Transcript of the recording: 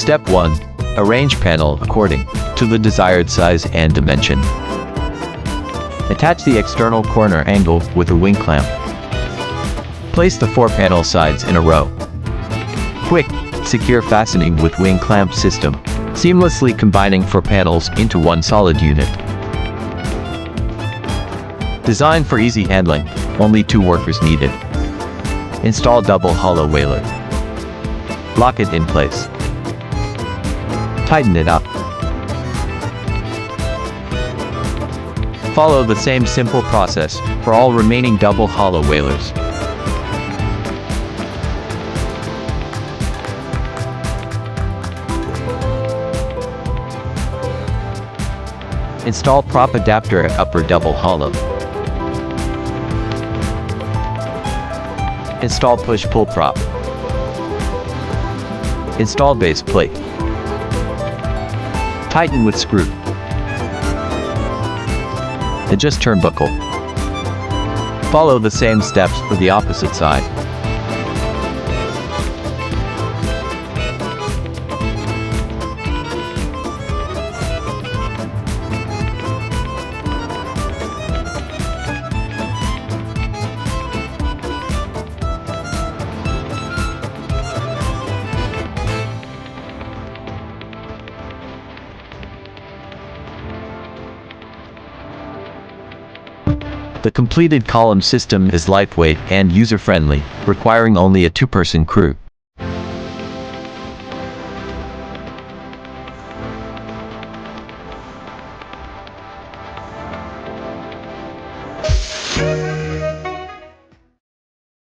Step 1. Arrange panel according to the desired size and dimension. Attach the external corner angle with a wing clamp. Place the 4 panel sides in a row. Quick, secure fastening with wing clamp system, seamlessly combining 4 panels into one solid unit. Designed for easy handling, only 2 workers needed. Install double hollow whaler. Lock it in place. Tighten it up. Follow the same simple process for all remaining double hollow whalers. Install prop adapter at upper double hollow. Install push-pull prop. Install base plate. Tighten with screw. Adjust turnbuckle. Follow the same steps for the opposite side. The completed column system is lightweight and user-friendly, requiring only a 2-person crew.